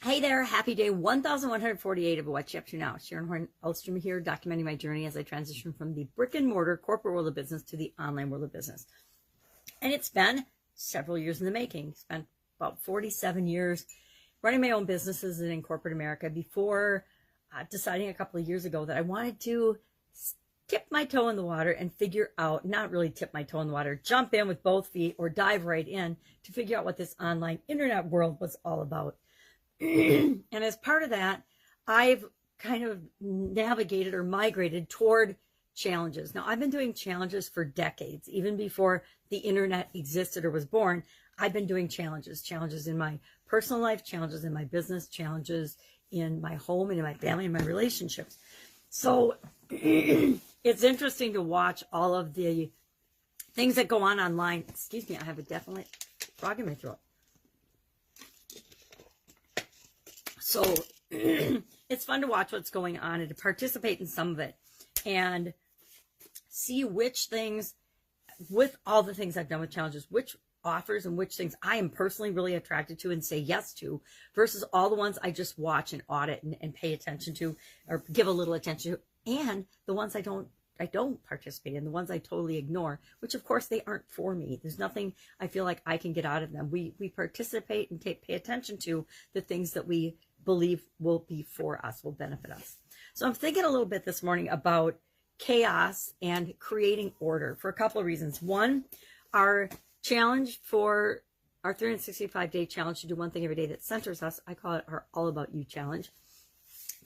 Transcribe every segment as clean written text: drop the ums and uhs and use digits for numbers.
Hey there, happy day 1148 of What You Up To Now. Sharon Horne-Ellstrom here, documenting my journey as I transition from the brick and mortar corporate world of business to the online world of business. And it's been several years in the making. Spent about 47 years running my own businesses in corporate America before deciding a couple of years ago that I wanted to tip my toe in the water and figure out, not really tip my toe in the water, jump in with both feet or dive right in to figure out what this online internet world was all about. And as part of that, I've kind of navigated or migrated toward challenges. Now, I've been doing challenges for decades. Even before the internet existed or was born, I've been doing challenges in my personal life, challenges in my business, challenges in my home and in my family and my relationships. So it's interesting to watch all of the things that go on online. Excuse me, I have a definite frog in my throat. So it's fun to watch what's going on and to participate in some of it and see which things, with all the things I've done with challenges, which offers and which things I am personally really attracted to and say yes to versus all the ones I just watch and audit and pay attention to or give a little attention to, and the ones I don't participate in, the ones I totally ignore, which of course they aren't for me. There's nothing I feel like I can get out of them. We participate and pay attention to the things that we believe will be for us, will benefit us. So I'm thinking a little bit this morning about chaos and creating order for a couple of reasons. One, our challenge for our 365-day challenge to do one thing every day that centers us, I call it our All About You challenge,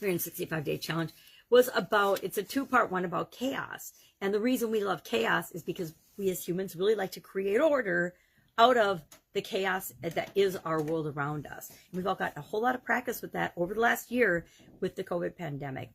365-day challenge, was about, it's a two-part one about chaos. And the reason we love chaos is because we as humans really like to create order out of the chaos that is our world around us. And we've all got a whole lot of practice with that over the last year with the COVID pandemic.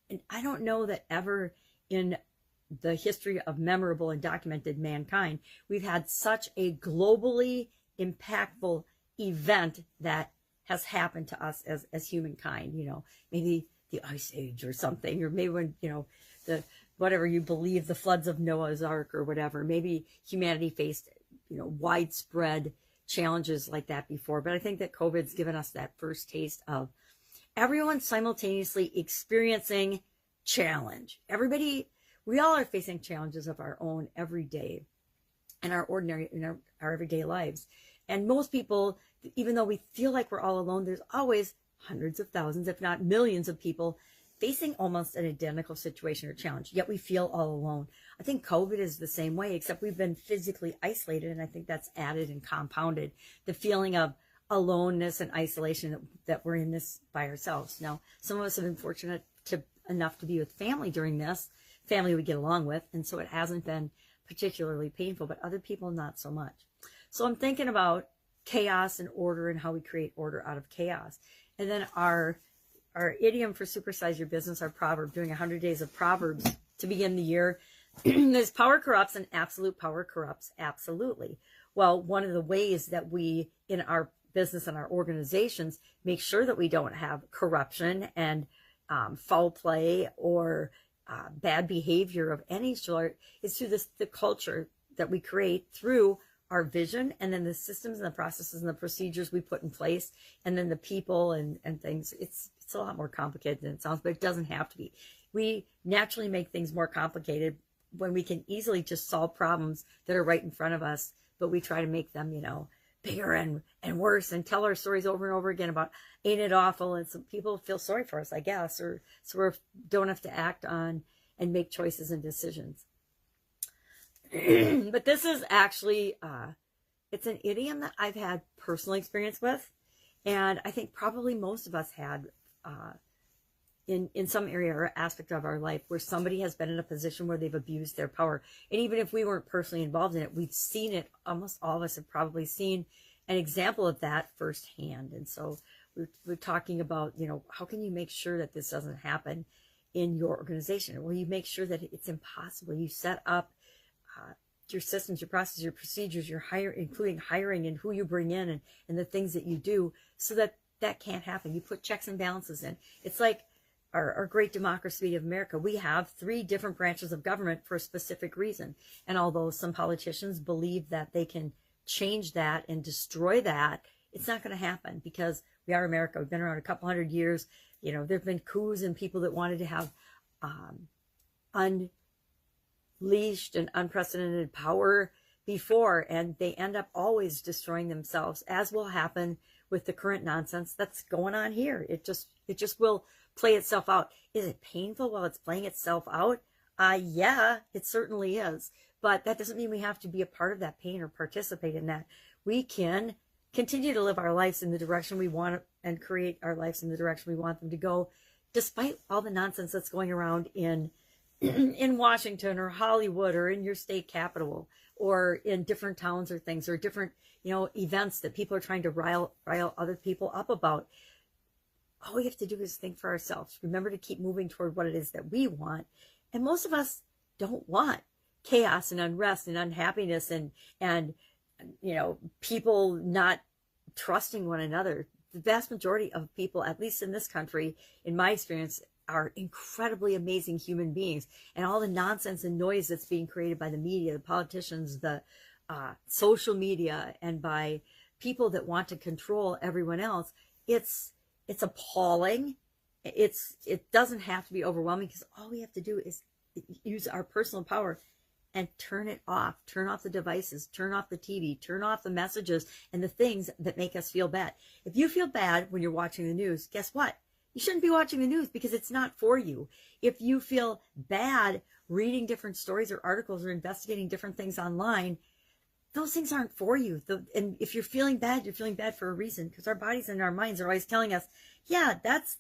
And I don't know that ever in the history of memorable and documented mankind, we've had such a globally impactful event that has happened to us as humankind. You know, maybe the Ice Age or something, or maybe when, you know, the whatever you believe, the floods of Noah's Ark or whatever. Maybe humanity faced, you know, widespread challenges like that before. But I think that COVID's given us that first taste of everyone simultaneously experiencing challenge. Everybody, we all are facing challenges of our own every day in our ordinary, in our everyday lives. And most people, even though we feel like we're all alone, there's always hundreds of thousands, if not millions of people facing almost an identical situation or challenge, yet we feel all alone. I think COVID is the same way, except we've been physically isolated, and I think that's added and compounded the feeling of aloneness and isolation that we're in this by ourselves. Now, some of us have been fortunate enough to be with family during this, family we get along with, and so it hasn't been particularly painful, but other people not so much. So I'm thinking about chaos and order and how we create order out of chaos. And then our idiom for supersize your business, our proverb, doing 100 days of Proverbs to begin the year, is power corrupts and absolute power corrupts absolutely. Well, one of the ways that we, in our business and our organizations, make sure that we don't have corruption and foul play or bad behavior of any sort is through the culture that we create through our vision, and then the systems and the processes and the procedures we put in place, and then the people and things. It's a lot more complicated than it sounds, but it doesn't have to be. We naturally make things more complicated when we can easily just solve problems that are right in front of us, but we try to make them, you know, bigger and worse and tell our stories over and over again about ain't it awful, and some people feel sorry for us, I guess, or so we don't have to act on and make choices and decisions. But this is actually, it's an idiom that I've had personal experience with. And I think probably most of us had in some area or aspect of our life where somebody has been in a position where they've abused their power. And even if we weren't personally involved in it, we've seen it. Almost all of us have probably seen an example of that firsthand. And so we're talking about, you know, how can you make sure that this doesn't happen in your organization? Well, you make sure that it's impossible. You set up your systems, your processes, your procedures, your including hiring and who you bring in and the things that you do so that that can't happen. You put checks and balances in. It's like our great democracy of America. We have 3 different branches of government for a specific reason. And although some politicians believe that they can change that and destroy that It's not going to happen because we are America. We've been around a couple hundred years. You know, there've been coups and people that wanted to have unleashed and unprecedented power before, and they end up always destroying themselves, as will happen with the current nonsense that's going on here. It just will play itself out. Is it painful while it's playing itself out? Yeah, it certainly is. But that doesn't mean we have to be a part of that pain or participate in that. We can continue to live our lives in the direction we want and create our lives in the direction we want them to go, despite all the nonsense that's going around in Washington or Hollywood or in your state capital or in different towns or things or different, you know, events that people are trying to rile other people up about. All we have to do is think for ourselves. Remember to keep moving toward what it is that we want. And most of us don't want chaos and unrest and unhappiness and you know, people not trusting one another. The vast majority of people, at least in this country, in my experience, are incredibly amazing human beings. And all the nonsense and noise that's being created by the media, the politicians, the social media, and by people that want to control everyone else, it's appalling. It doesn't have to be overwhelming, because all we have to do is use our personal power and turn it off. Turn off the devices, turn off the TV, turn off the messages and the things that make us feel bad. If you feel bad when you're watching the news, guess what? You shouldn't be watching the news, because it's not for you. If you feel bad reading different stories or articles or investigating different things online, those things aren't for you. And if you're feeling bad, you're feeling bad for a reason, because our bodies and our minds are always telling us, yeah, that's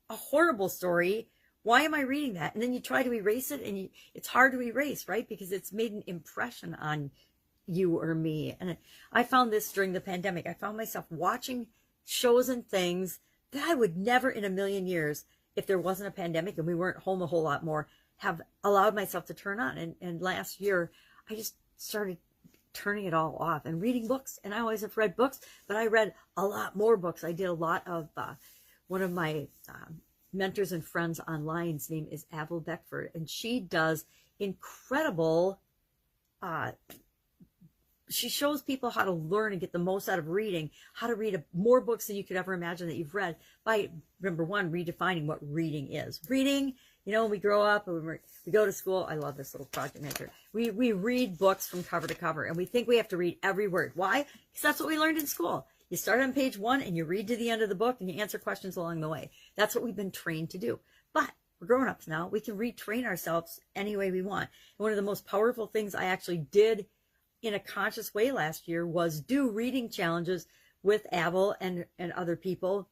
a horrible story. Why am I reading that? And then you try to erase it, and it's hard to erase, right? Because it's made an impression on you or me. And I found this during the pandemic. I found myself watching shows and things that I would never in a million years, if there wasn't a pandemic and we weren't home a whole lot more, have allowed myself to turn on. And last year, I just started turning it all off and reading books. And I always have read books, but I read a lot more books. I did a lot of, one of my mentors and friends online's name is Avril Beckford, and she does incredible, she shows people how to learn and get the most out of reading, how to read more books than you could ever imagine that you've read, by, number one, redefining what reading is. Reading, you know, when we grow up and we go to school, I love this little project manager. We read books from cover to cover, and we think we have to read every word. Why? Because that's what we learned in school. You start on page 1 and you read to the end of the book and you answer questions along the way. That's what we've been trained to do. But we're grown-ups now. We can retrain ourselves any way we want. And one of the most powerful things I actually did in a conscious way last year was do reading challenges with Avril and other people.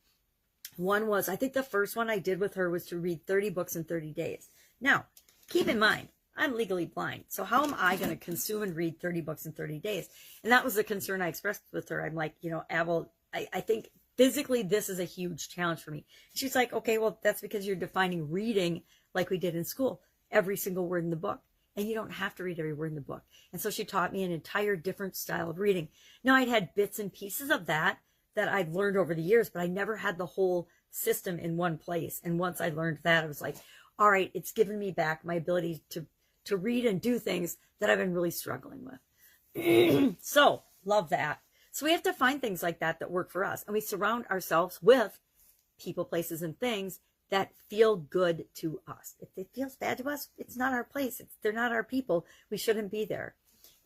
One was, I think the first one I did with her was to read 30 books in 30 days. Now, keep in mind, I'm legally blind. So how am I going to consume and read 30 books in 30 days? And that was the concern I expressed with her. I'm like, you know, Avril, I think physically this is a huge challenge for me. She's like, okay, well, that's because you're defining reading like we did in school, every single word in the book. And you don't have to read every word in the book. And so she taught me an entire different style of reading. Now, I'd had bits and pieces of that I've learned over the years, but I never had the whole system in one place. And once I learned that, I was like, all right, it's given me back my ability to read and do things that I've been really struggling with. So, love that. So we have to find things like that work for us. And we surround ourselves with people, places, and things that feel good to us. If it feels bad to us, it's not our place. They're not our people. We shouldn't be there.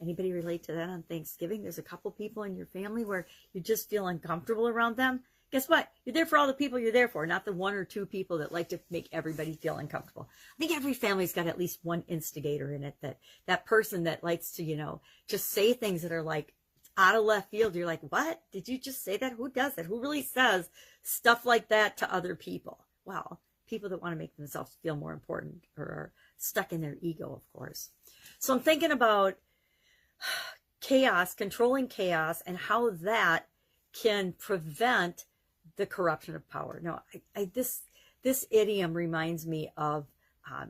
Anybody relate to that on Thanksgiving? There's a couple people in your family where you just feel uncomfortable around them. Guess what? You're there for all the people you're there for, not the 1 or 2 people that like to make everybody feel uncomfortable. I think every family's got at least one instigator in it, that person that likes to, you know, just say things that are like out of left field. You're like, what? Did you just say that? Who does that? Who really says stuff like that to other people? Well, people that want to make themselves feel more important or are stuck in their ego, of course. So I'm thinking about chaos, controlling chaos, and how that can prevent the corruption of power. Now, this idiom reminds me of,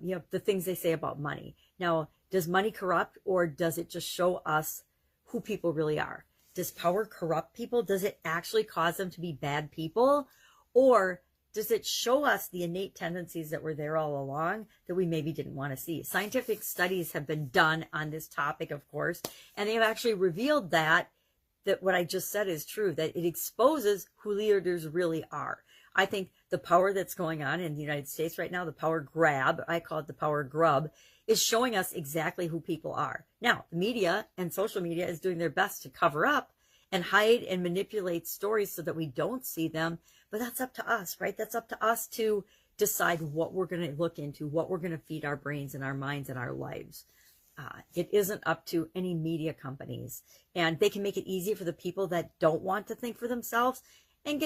you know, the things they say about money. Now, does money corrupt, or does it just show us who people really are? Does power corrupt people? Does it actually cause them to be bad people? Or does it show us the innate tendencies that were there all along that we maybe didn't want to see? Scientific studies have been done on this topic, of course, and they have actually revealed that that what I just said is true, that it exposes who leaders really are. I think the power that's going on in the United States right now, the power grab, I call it the power grub, is showing us exactly who people are. Now, the media and social media is doing their best to cover up and hide and manipulate stories so that we don't see them. But that's up to us, right? That's up to us to decide what we're going to look into, what we're going to feed our brains and our minds and our lives. It isn't up to any media companies. And they can make it easy for the people that don't want to think for themselves. And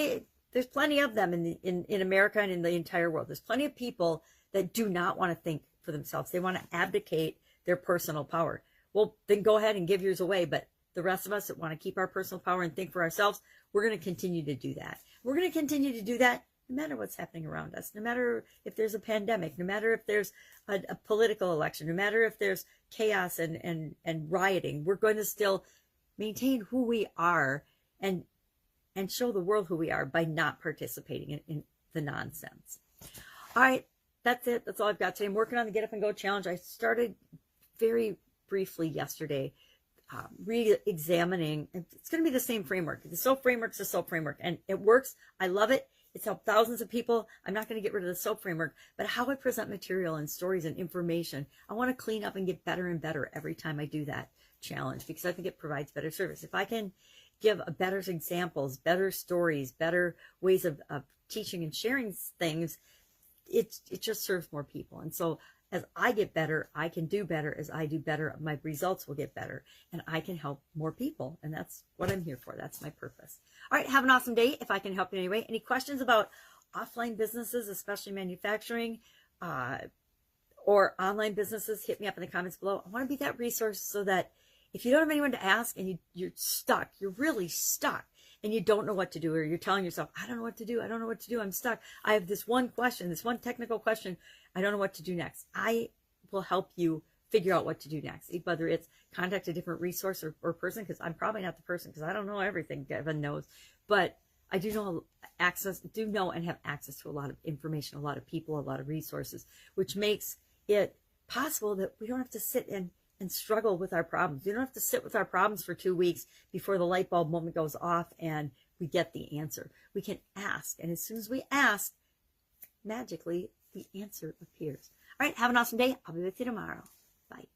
there's plenty of them in America and in the entire world. There's plenty of people that do not want to think for themselves. They want to abdicate their personal power. Well, then go ahead and give yours away. But the rest of us that want to keep our personal power and think for ourselves, we're going to continue to do that. We're going to continue to do that no matter what's happening around us, no matter if there's a pandemic, no matter if there's a political election, no matter if there's chaos and rioting. We're going to still maintain who we are and show the world who we are by not participating in the nonsense. All right, that's it. That's all I've got today. I'm working on the Get Up and Go challenge. I started very briefly yesterday, re-examining. It's going to be the same framework. The SOAP framework's a SOAP framework, and it works. I love it. It's helped thousands of people. I'm not going to get rid of the SOAP framework, but how I present material and stories and information, I want to clean up and get better and better every time I do that challenge, because I think it provides better service. If I can give better examples, better stories, better ways of teaching and sharing things, it just serves more people. And so as I get better, I can do better. As I do better, my results will get better, and I can help more people. And that's what I'm here for. That's my purpose. All right, have an awesome day. If I can help in any way. Any questions about offline businesses, especially manufacturing, or online businesses, hit me up in the comments below. I want to be that resource so that if you don't have anyone to ask and you're stuck, you're really stuck, and you don't know what to do, or you're telling yourself, I don't know what to do. I don't know what to do. I'm stuck. I have this one question, this one technical question. I don't know what to do next. I will help you figure out what to do next, whether it's contact a different resource or person, because I'm probably not the person, because I don't know everything Kevin knows, but I do know and have access to a lot of information, a lot of people, a lot of resources, which makes it possible that we don't have to sit and struggle with our problems. You don't have to sit with our problems for 2 weeks before the light bulb moment goes off and we get the answer. We can ask, and as soon as we ask, magically the answer appears. All right, have an awesome day. I'll be with you tomorrow. Bye.